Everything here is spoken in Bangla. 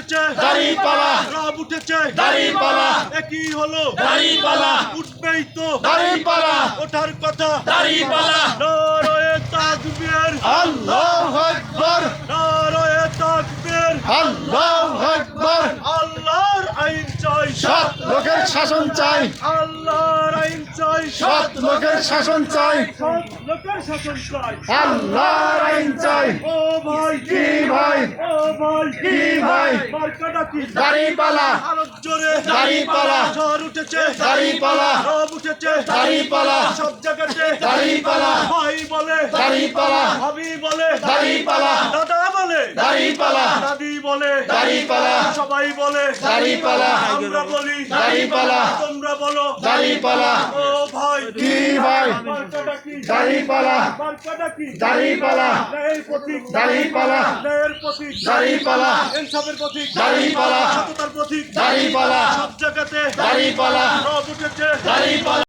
উঠেছে দাড়িপাল্লা, রব উঠেছে দাড়িপাল্লা, একই হলো দাড়িপাল্লা, উঠবেই তো দাড়িপাল্লা, ওঠার কথা দাড়িপাল্লা। নারায়ে তাকবীর আল্লাহু আকবার, নারায়ে তাকবীর আল্লাহু আকবার। আল্লাহর আইন চাই সৎ লোকের শাসন চাই, আল্লাহর আইন চাই সৎ লোকের শাসন চাই, সৎ লোকের শাসন চাই আল্লাহর আইন চাই। ও ভাই কি ভাই, ও ভাই কি ভাই, মার্কাটা কি দাড়িপাল্লা, আরো জোরে দাড়িপাল্লা, ঝড় উঠেছে দাড়িপাল্লা, রব উঠেছে দাড়িপাল্লা, সব জায়গাতে দাড়িপাল্লা, ভাই বলে দাড়িপাল্লা, ভাবি বলে দাড়িপাল্লা, দাদা বলে দাড়িপাল্লা, দাদি বলে দাড়িপাল্লা, সবাই বলে দাড়িপাল্লা, আমরা বলি দাড়িপাল্লা, তোমরা বলো দাড়িপাল্লা। ও ভাই কি ভাই, মার্কাটা কি দাড়িপাল্লা, মার্কাটা কি দাড়িপাল্লা, ন্যায়ের প্রতীক দাড়িপাল্লা, ন্যায়ের প্রতীক দাড়িপাল্লা, ইনসাফের প্রতীক দাড়িপাল্লা, সততার প্রতীক দাড়িপাল্লা, সব জায়গাতে দাড়িপাল্লা, রব উঠেছে দাড়িপাল্লা।